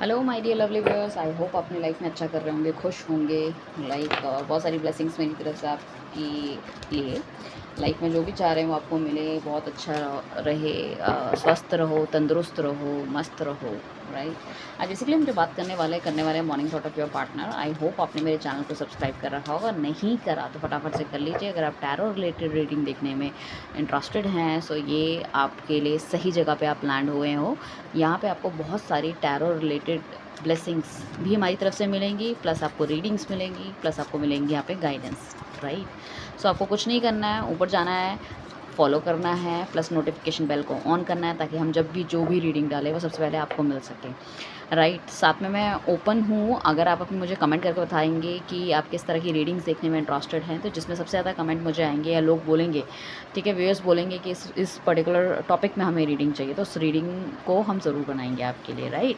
Hello my dear lovely viewers, I hope अपनी life में अच्छा कर रहे होंगे, खुश होंगे। बहुत सारी ब्लेसिंग्स मेरी तरफ से आपकी लिए। लाइफ में जो भी चाह रहे हैं वो आपको मिले, बहुत अच्छा रहे, स्वस्थ रहो, तंदुरुस्त रहो, मस्त रहो। राइट। आज बेसिकली हम जो बात करने वाले हैं morning thought of your partner. I hope आपने मेरे चैनल को सब्सक्राइब कर रखा होगा, नहीं करा तो फटाफट से कर लीजिए। अगर आप टैरो रिलेटेड रीडिंग देखने में इंटरेस्टेड हैं सो ये आपके लिए सही जगह पे आप लैंड हुए हो। यहाँ पे आपको बहुत सारी टैरो रिलेटेड ब्लेसिंग्स भी हमारी तरफ से मिलेंगी, प्लस आपको रीडिंग्स मिलेंगी, प्लस आपको मिलेंगी यहाँ पे गाइडेंस। राइट। सो आपको कुछ नहीं करना है, ऊपर जाना है, फॉलो करना है, प्लस नोटिफिकेशन बेल को ऑन करना है ताकि हम जब भी जो भी रीडिंग डालें वो सबसे पहले आपको मिल सके। राइट। साथ में मैं ओपन हूँ, अगर आप अपनी मुझे कमेंट करके बताएंगे कि आप किस तरह की रीडिंग्स देखने में इंटरेस्टेड हैं, तो जिसमें सबसे ज़्यादा कमेंट मुझे आएंगे या लोग बोलेंगे, ठीक है, व्यूअर्स बोलेंगे कि इस पर्टिकुलर टॉपिक में हमें रीडिंग चाहिए, तो उस रीडिंग को हम ज़रूर बनाएंगे आपके लिए। राइट।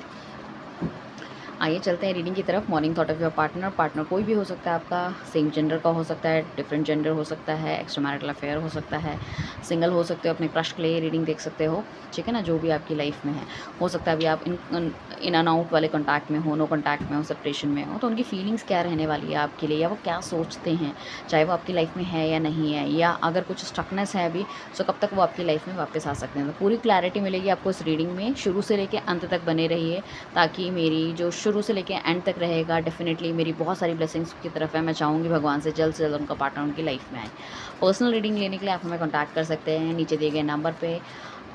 आइए चलते हैं रीडिंग की तरफ। Morning thought of your partner. Partner कोई भी हो सकता है आपका, सेम जेंडर का हो सकता है, डिफरेंट जेंडर हो सकता है, एक्स्ट्रा मैरिटल अफेयर हो सकता है, सिंगल हो सकते हो, अपने क्रश के लिए रीडिंग देख सकते हो। ठीक है ना, जो भी आपकी लाइफ में है। हो सकता है अभी आप इन एंड आउट वाले कॉन्टैक्ट में हो, नो कॉन्टैक्ट में हो, सेपरेशन में हो, तो उनकी फीलिंग्स क्या रहने वाली है आपके लिए, या वो क्या सोचते हैं, चाहे वो आपकी लाइफ में है या नहीं है, या अगर कुछ स्टकनेस है अभी, सो कब तक वो आपकी लाइफ में वापस आ सकते हैं। तो पूरी क्लैरिटी मिलेगी आपको इस रीडिंग में। शुरू से लेकर अंत तक बने रहिए ताकि मेरी जो शुरू से लेकर एंड तक रहेगा, डेफिनेटली मेरी बहुत सारी ब्लेसिंग्स की तरफ है। मैं चाहूँगी भगवान से जल्द उनका पार्टनर उनकी लाइफ में आए। पर्सनल रीडिंग लेने के लिए आप हमें कॉन्टैक्ट कर सकते हैं नीचे दिए गए नंबर पे।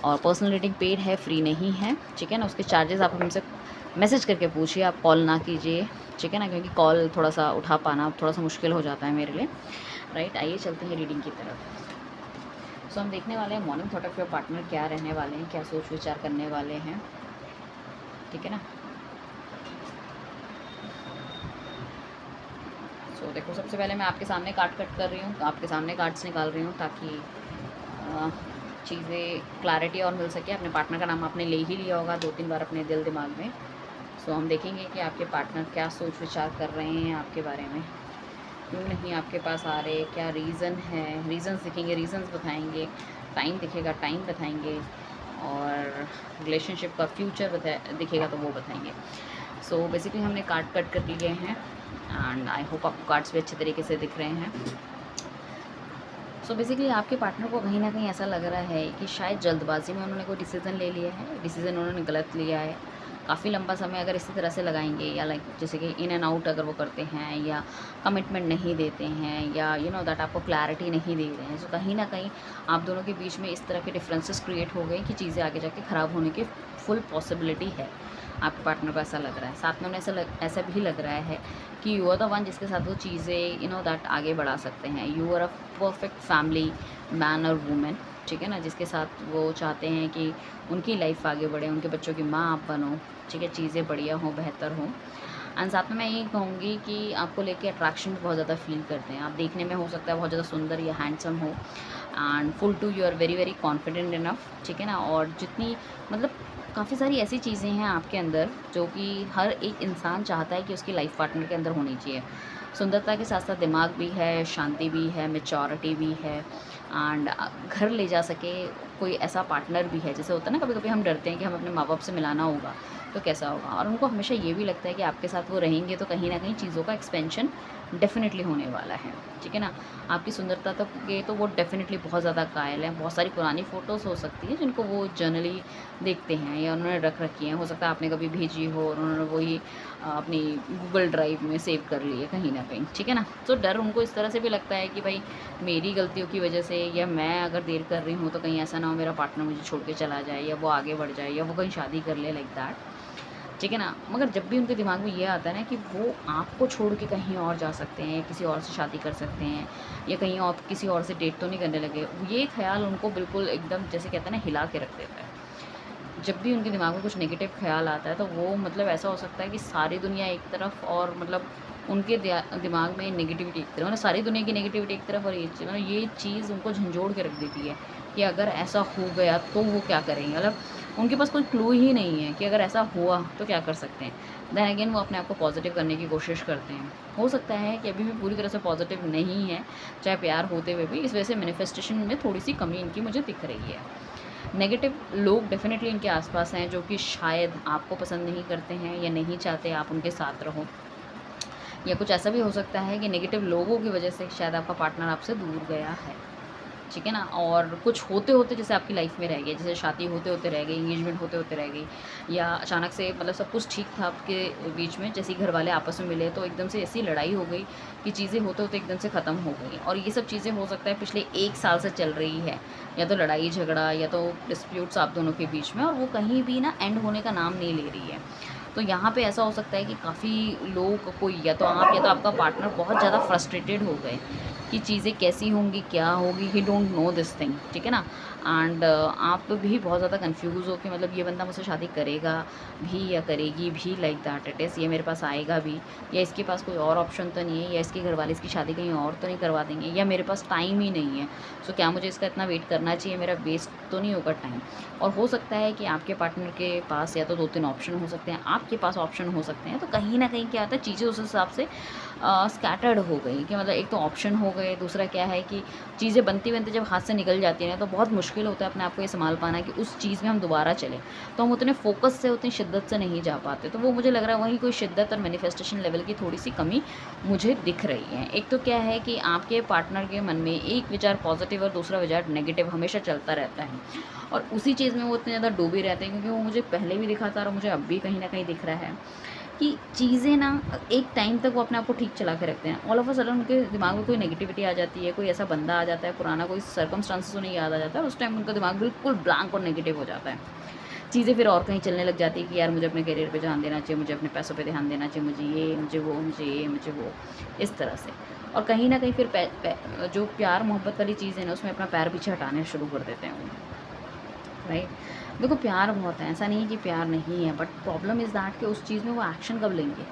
और पर्सनल रीडिंग पेड है, फ्री नहीं है। ठीक है ना, उसके चार्जेस आप हमसे मैसेज करके पूछिए, आप कॉल ना कीजिए। ठीक है ना, क्योंकि कॉल थोड़ा सा उठा पाना थोड़ा सा मुश्किल हो जाता है मेरे लिए। राइट। आइए चलते हैं रीडिंग की तरफ। सो हम देखने वाले हैं morning thought of your partner क्या रहने वाले हैं, क्या सोच विचार करने वाले हैं। ठीक है ना। तो देखो, सबसे पहले मैं आपके सामने कार्ड कट कर रही हूँ, आपके सामने कार्ड्स निकाल रही हूँ ताकि चीज़ें क्लैरिटी और मिल सके। अपने पार्टनर का नाम आपने ले ही लिया होगा 2-3 बार अपने दिल दिमाग में। सो हम देखेंगे कि आपके पार्टनर क्या सोच विचार कर रहे हैं आपके बारे में, क्यों नहीं आपके पास आ रहे, क्या रीज़न है। रीज़न्स दिखेंगे, रीज़न्स बताएंगे, टाइम दिखेगा, टाइम बताएंगे, और रिलेशनशिप का फ्यूचर दिखेगा तो वो बताएंगे। सो बेसिकली हमने कार्ड कट कर लिए हैं एंड आई होप आपको कार्ड्स भी अच्छे तरीके से दिख रहे हैं। सो बेसिकली आपके पार्टनर को कहीं ना कहीं ऐसा लग रहा है कि शायद जल्दबाजी में उन्होंने कोई डिसीज़न ले लिया है, डिसीज़न उन्होंने गलत लिया है। काफ़ी लंबा समय अगर इसी तरह से लगाएंगे, या लाइक जैसे कि इन एंड आउट अगर वो करते हैं, या कमिटमेंट नहीं देते हैं, या यू नो दैट आपको क्लैरिटी नहीं दे रहे हैं, तो कहीं ना कहीं आप दोनों के बीच में इस तरह के डिफरेंसेस क्रिएट हो गए कि चीज़ें आगे जाके ख़राब होने की फुल पॉसिबिलिटी है। आपके पार्टनर को ऐसा लग रहा है। साथ में उन्हें ऐसा भी लग रहा है कि यू आर द वन जिसके साथ वो चीज़ें यू नो दैट आगे बढ़ा सकते हैं। You are a perfect family man और वूमेन। ठीक है ना, जिसके साथ वो चाहते हैं कि उनकी लाइफ आगे बढ़े, उनके बच्चों की माँ आप बनो। ठीक है, चीज़ें बढ़िया हों, बेहतर हों। एंड साथ में मैं ये कहूँगी कि आपको लेके अट्रैक्शन बहुत ज़्यादा फील करते हैं। आप देखने में हो सकता है बहुत ज़्यादा सुंदर या हैंडसम हो, and full to you are very very confident enough. ठीक है ना, और जितनी मतलब काफ़ी सारी ऐसी चीज़ें हैं आपके अंदर जो कि हर एक इंसान चाहता है कि उसकी लाइफ पार्टनर के अंदर होनी चाहिए। सुंदरता के साथ साथ दिमाग भी है, शांति भी है, मैच्योरिटी भी है, एंड घर ले जा सके कोई ऐसा पार्टनर भी है। जैसे होता है ना, कभी कभी हम डरते हैं कि हम अपने माँ बाप से मिलाना होगा तो कैसा होगा, और उनको हमेशा ये भी लगता है कि आपके साथ वो रहेंगे तो कहीं ना कहीं चीज़ों का एक्सपेंशन डेफिनेटली होने वाला है। ठीक है ना, आपकी सुंदरता तक के तो वो डेफिनेटली बहुत ज़्यादा कायल हैं। बहुत सारी पुरानी फ़ोटोज़ हो सकती है जिनको वो जर्नली देखते हैं या उन्होंने रख रखी हैं। हो सकता है आपने कभी भेजी हो और उन्होंने वही अपनी गूगल ड्राइव में सेव कर ली है कहीं ना कहीं। ठीक है ना, तो डर उनको इस तरह से भी लगता है कि भाई मेरी गलतियों की वजह से, या मैं अगर देर कर रही हूँ तो कहीं ऐसा ना हो मेरा पार्टनर मुझे छोड़ के चला जाए, या वो आगे बढ़ जाए, या वो कहीं शादी कर ले, लाइक दैट। ठीक है ना, मगर जब भी उनके दिमाग में ये आता है ना कि वो आपको छोड़ के कहीं और जा सकते हैं, किसी और से शादी कर सकते हैं, या कहीं और किसी और से डेट तो नहीं करने लगे, ये ख्याल उनको बिल्कुल एकदम जैसे कहते हैं ना हिला के रख देता है। जब भी उनके दिमाग में कुछ नेगेटिव ख्याल आता है तो वो मतलब ऐसा हो सकता है कि सारी दुनिया एक तरफ, और मतलब उनके दिमाग में नेगेटिविटी एक तरफ, मतलब सारी दुनिया की नेगेटिविटी एक तरफ, और ये चीज़ उनको झंझोड़ के रख देती है कि अगर ऐसा हो गया तो वो क्या करेंगे। मतलब उनके पास कोई क्लू ही नहीं है कि अगर ऐसा हुआ तो क्या कर सकते हैं। देन अगेन वो अपने आप को पॉजिटिव करने की कोशिश करते हैं। हो सकता है कि अभी भी पूरी तरह से पॉजिटिव नहीं है, चाहे प्यार होते हुए भी। इस वजह से मैनिफेस्टेशन में थोड़ी सी कमी इनकी मुझे दिख रही है। नेगेटिव लोग डेफ़िनेटली इनके आसपास हैं, जो कि शायद आपको पसंद नहीं करते हैं या नहीं चाहते आप उनके साथ रहो, या कुछ ऐसा भी हो सकता है कि नेगेटिव लोगों की वजह से शायद आपका पार्टनर आपसे दूर गया है, ठीक है ना? और कुछ होते-होते जैसे आपकी लाइफ में रह गए, जैसे शादी होते-होते रह गई, एंगेजमेंट होते-होते रह गई, या अचानक से मतलब सब कुछ ठीक था आपके बीच में, जैसे ही घरवाले आपस में मिले तो एकदम से ऐसी लड़ाई हो गई कि चीज़ें होते-होते एकदम से ख़त्म हो गई। और ये सब चीज़ें हो सकता है पिछले 1 साल से चल रही है, या तो लड़ाई झगड़ा या तो डिस्प्यूट्स आप दोनों के बीच में, और वो कहीं भी ना एंड होने का नाम नहीं ले रही है। तो यहाँ पे ऐसा हो सकता है कि काफ़ी लोग, कोई या तो आप या तो आपका पार्टनर बहुत ज़्यादा फ्रस्ट्रेटेड हो गए कि चीज़ें कैसी होंगी, क्या होगी, ही डोंट नो दिस थिंग, ठीक है ना? एंड आप भी बहुत ज़्यादा कन्फ्यूज़ हो कि मतलब ये बंदा मुझसे शादी करेगा भी या करेगी भी, लाइक दैट इट इज़, ये मेरे पास आएगा भी, या इसके पास कोई और ऑप्शन तो नहीं है, या इसके घर वाले इसकी शादी कहीं और तो नहीं करवा देंगे, या मेरे पास टाइम ही नहीं है, सो क्या मुझे इसका इतना वेट करना चाहिए, मेरा वेस्ट तो नहीं होगा टाइम। और हो सकता है कि आपके पार्टनर के पास या तो 2-3 ऑप्शन हो सकते हैं, आपके पास ऑप्शन हो सकते हैं, तो कहीं न कहीं क्या होता है, चीज़ें उस हिसाब से स्कैटर्ड हो गई कि मतलब एक तो ऑप्शन हो गए, दूसरा क्या है कि चीज़ें बनते-बनते जब हाथ से निकल जाती हैं ना, तो बहुत मुश्किल होता है अपने आप को ये सँभाल पाना कि उस चीज़ में हम दोबारा चलें। तो हम उतने फ़ोकस से, उतनी शिद्दत से नहीं जा पाते। तो वो मुझे लग रहा है वहीं कोई शिद्दत और मैनिफेस्टेशन लेवल की थोड़ी-सी कमी मुझे दिख रही है। एक तो क्या है कि आपके पार्टनर के मन में एक विचार पॉज़िटिव और दूसरा विचार नेगेटिव हमेशा चलता रहता है, और उसी चीज़ में वो इतने ज़्यादा डूबे रहते हैं, क्योंकि वो मुझे पहले भी दिखा था और मुझे अब भी कहीं न कहीं दिख रहा है कि चीज़ें ना एक टाइम तक वो अपने आप को ठीक चला के रखते हैं। ऑल ऑफ अ सडन उनके दिमाग में कोई नेगेटिविटी आ जाती है, कोई ऐसा बंदा आ जाता है, पुराना कोई सर्कमस्टांसेस उन्हें याद आ जाता है, उस टाइम उनका दिमाग बिल्कुल ब्लैंक और नेगेटिव हो जाता है। चीज़ें फिर और कहीं चलने लग जाती है कि यार मुझे अपने करियर पे ध्यान देना चाहिए, मुझे अपने पैसों पे ध्यान देना चाहिए, मुझे ये, मुझे वो, मुझे ये, मुझे वो, इस तरह से। और कहीं न कहीं फिर जो प्यार मोहब्बत वाली चीज़ है ना, उसमें अपना पैर पीछे हटाने शुरू कर देते हैं वो। राइट। देखो प्यार बहुत है, ऐसा नहीं है कि प्यार नहीं है, बट प्रॉब्लम इज़ दैट कि उस चीज़ में वो एक्शन कब लेंगे।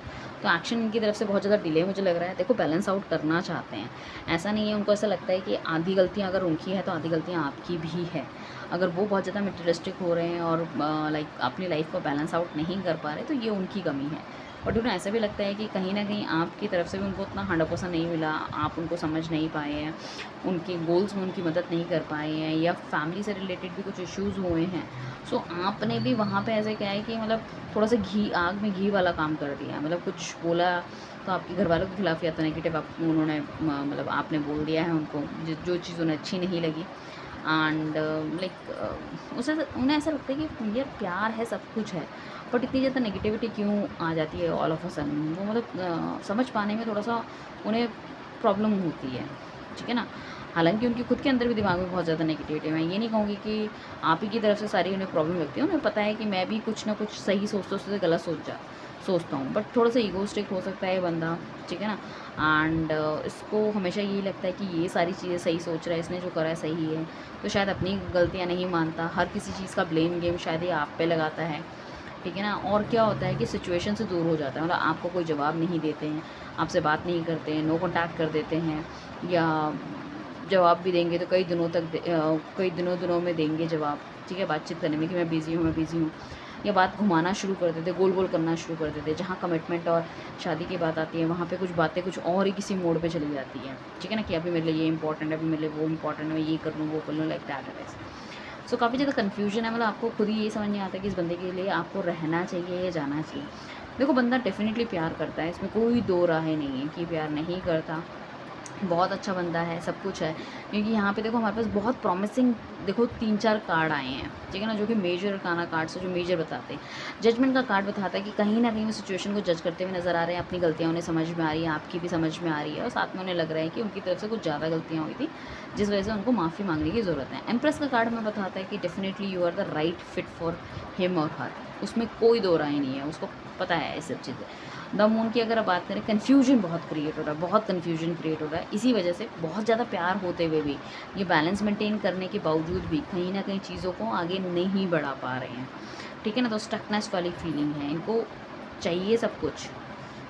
तो एक्शन इनकी तरफ से बहुत ज़्यादा डिले मुझे लग रहा है। देखो बैलेंस आउट करना चाहते हैं, ऐसा नहीं है, उनको ऐसा लगता है कि आधी गलतियाँ अगर उनकी है तो आधी गलतियाँ आपकी भी है। अगर वो बहुत ज़्यादा मटेरियलिस्टिक हो रहे हैं और लाइक अपनी लाइफ को बैलेंस आउट नहीं कर पा रहे, तो ये उनकी कमी है। बट उन्हें ऐसा भी लगता है कि कहीं न कहीं आपकी तरफ से भी उनको उतना 100% नहीं मिला, आप उनको समझ नहीं पाए हैं, उनके गोल्स में उनकी मदद नहीं कर पाए हैं, या फैमिली से रिलेटेड भी कुछ इश्यूज़ हुए हैं। सो आपने भी वहाँ पे ऐसे क्या है कि मतलब थोड़ा-सा घी, आग में घी वाला काम कर दिया। मतलब कुछ बोला तो आपके घरवालों के खिलाफ, या तो नेगेटिव आप उन्होंने मतलब आपने बोल दिया है उनको, जो चीज़ उन्हें अच्छी नहीं लगी। एंड लाइक उसे उन्हें ऐसा लगता है कि यार प्यार है, सब कुछ है, बट इतनी ज़्यादा नेगेटिविटी क्यों आ जाती है ऑल ऑफ अ सडन। वो मतलब समझ पाने में थोड़ा-सा उन्हें प्रॉब्लम होती है, ठीक है ना? हालाँकि उनके खुद के अंदर भी दिमाग में बहुत ज़्यादा नेगेटिविटी है। मैं ये नहीं कहूँगी कि आप ही की तरफ से सारी उन्हें प्रॉब्लम लगती है। उन्हें पता है कि मैं भी कुछ ना कुछ सही सोचते-सोचते गलत सोचता हूँ, बट थोड़ा-सा ईगोइस्टिक हो सकता है ये बंदा, ठीक है ना? एंड इसको हमेशा यही लगता है कि ये सारी चीज़ें सही सोच रहा है, इसने जो करा है सही है, तो शायद अपनी गलतियाँ नहीं मानता। हर किसी चीज़ का ब्लेम गेम शायद ये आप पे लगाता है, ठीक है ना? और क्या होता है कि सिचुएशन से दूर हो जाता है, मतलब आपको कोई जवाब नहीं देते हैं, आपसे बात नहीं करते हैं, नो कॉन्टैक्ट कर देते हैं, या जवाब भी देंगे तो कई दिनों में देंगे जवाब, ठीक है? बातचीत करने में कि मैं बिज़ी हूँ, मैं बिज़ी हूँ, या बात घुमाना शुरू कर देते, गोल-गोल करना शुरू कर देते। जहाँ कमिटमेंट और शादी की बात आती है, वहाँ पे कुछ बातें कुछ और ही किसी मोड़ पे चली जाती हैं, ठीक है ना? कि अभी मेरे लिए ये इम्पोर्टेंट है, अभी मेरे लिए वो इम्पोर्टेंट है, मैं ये कर लूँ, वो कर लूँ, लाइक दैट इट इज़। सो काफ़ी ज़्यादा कन्फ्यूजन है, मतलब आपको खुद ही ये समझ नहीं आता कि इस बंदे के लिए आपको रहना चाहिए या जाना चाहिए। देखो बंदा डेफ़िनिटली प्यार करता है, इसमें कोई दो राहें नहीं है कि प्यार नहीं करता। बहुत अच्छा बंदा है, सब कुछ है। क्योंकि यहाँ पे देखो हमारे पास बहुत प्रॉमिसिंग, देखो 3-4 कार्ड आए हैं, ठीक है ना? जो कि मेजर अरकाना कार्ड्स है, जो मेजर बताते हैं। जजमेंट का कार्ड बताता है कि कहीं न कहीं वो सिचुएशन को जज करते हुए नज़र आ रहे हैं, अपनी गलतियाँ उन्हें समझ में आ रही हैं, आपकी भी समझ में आ रही है, और साथ में उन्हें लग रहा है कि उनकी तरफ से कुछ ज़्यादा गलतियाँ हुई थी, जिस वजह से उनको माफ़ी माँगने की ज़रूरत है। एम्प्रेस का कार्ड हमें बताता है कि definitely you are the right fit for him और हर, उसमें कोई दो राय नहीं है, उसको पता है ये सब चीज़ें। द मून की अगर आप बात करें, कन्फ्यूजन बहुत क्रिएट हो रहा है, बहुत कन्फ्यूजन क्रिएट हो रहा है। इसी वजह से बहुत ज़्यादा प्यार होते हुए भी, ये बैलेंस मेंटेन करने के बावजूद भी कहीं न कहीं चीज़ों को आगे नहीं बढ़ा पा रहे हैं, ठीक है ना? तो स्टकनेस वाली फीलिंग है, इनको चाहिए सब कुछ,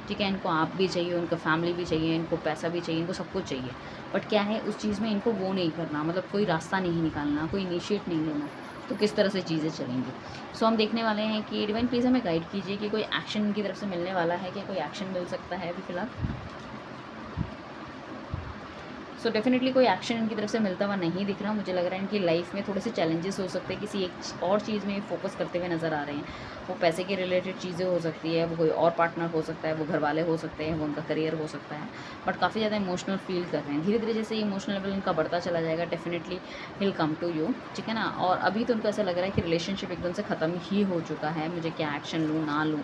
ठीक है? इनको आप भी चाहिए, उनका फैमिली भी चाहिए, इनको पैसा भी चाहिए, इनको सब कुछ चाहिए। बट क्या है, उस चीज़ में इनको वो नहीं करना, मतलब कोई रास्ता नहीं निकालना, कोई इनिशिएट नहीं लेना, तो किस तरह से चीज़ें चलेंगी। सो हम देखने वाले हैं कि डिवाइन प्लीज़ हमें गाइड कीजिए कि कोई एक्शन इनकी तरफ से मिलने वाला है, क्या कोई एक्शन मिल सकता है अभी फ़िलहाल? सो डेफिनेटली कोई एक्शन इनकी तरफ से मिलता हुआ नहीं दिख रहा। मुझे लग रहा है इनकी लाइफ में थोड़े से चैलेंजेस हो सकते हैं, किसी एक और चीज़ में फोकस करते हुए नज़र आ रहे हैं। वो पैसे के रिलेटेड चीज़ें हो सकती है, वो कोई और पार्टनर हो सकता है, वो घर वाले हो सकते हैं, वो उनका करियर हो सकता है, बट काफ़ी ज़्यादा इमोशनल फील कर रहे हैं। धीरे धीरे जैसे इमोशनल लेवल इनका बढ़ता चला जाएगा, definitely will come to you, ठीक है ना। और अभी तो उनको ऐसा लग रहा है कि रिलेशनशिप एकदम से ख़त्म ही हो चुका है, मुझे क्या एक्शन लूँ ना लूँ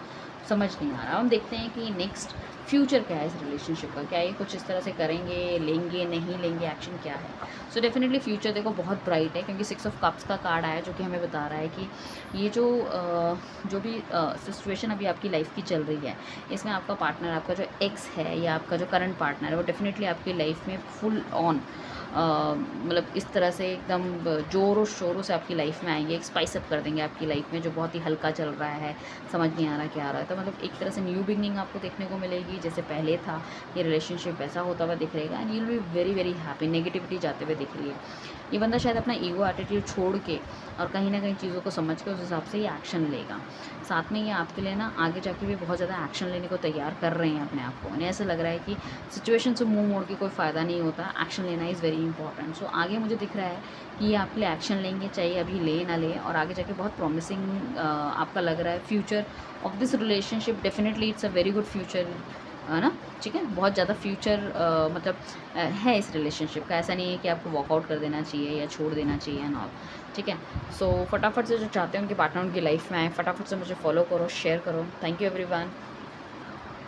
समझ नहीं आ रहा। हम देखते हैं कि नेक्स्ट फ्यूचर क्या है इस रिलेशनशिप का, क्या ये कुछ इस तरह से करेंगे, लेंगे नहीं लेंगे, एक्शन क्या है। सो डेफिनेटली फ्यूचर देखो बहुत ब्राइट है, क्योंकि 6 ऑफ कप्स का कार्ड आया जो कि हमें बता रहा है कि ये जो भी सिचुएशन अभी आपकी लाइफ की चल रही है, इसमें आपका पार्टनर, आपका जो एक्स है या आपका जो करंट पार्टनर है, वो डेफिनेटली आपकी लाइफ में फुल ऑन मतलब इस तरह से एकदम ज़ोरों शोरों से आपकी लाइफ में आएंगे, एक स्पाइस अप कर देंगे आपकी लाइफ में जो बहुत ही हल्का चल रहा है, समझ नहीं आ रहा क्या आ रहा है। तो मतलब एक तरह से न्यू बिगनिंग आपको देखने को मिलेगी, जैसे पहले था ये रिलेशनशिप वैसा होता हुआ दिख रहेगा, and you will be very very happy. Negativity जाते हुए दिख रही है। ये बंदा शायद अपना ईगो एटीट्यूड छोड़ के और कहीं ना कहीं चीज़ों को समझ के उस हिसाब से ये एक्शन लेगा। साथ में ये आपके लिए ना आगे जाके भी बहुत ज़्यादा एक्शन लेने को तैयार कर रहे हैं अपने आप को। उन्हें ऐसा लग रहा है कि सिचुएशन से मुंह मोड़ के कोई फ़ायदा नहीं होता, एक्शन लेना इज़ वेरी इंपॉर्टेंट। सो आगे मुझे दिख रहा है कि ये आपके लिए एक्शन लेंगे, चाहे अभी ले ना ले, और आगे जाके बहुत प्रॉमिसिंग आपका लग रहा है future of this relationship. Definitely it's a very good future, है ना, ठीक है। बहुत ज़्यादा फ्यूचर मतलब है इस रिलेशनशिप का। ऐसा नहीं है कि आपको वॉकआउट कर देना चाहिए या छोड़ देना चाहिए एंड ऑल, ठीक है। सो फटाफट से जो चाहते हैं उनके पार्टनर उनकी लाइफ में आए, फटाफट से मुझे फॉलो करो, शेयर करो। Thank you everyone.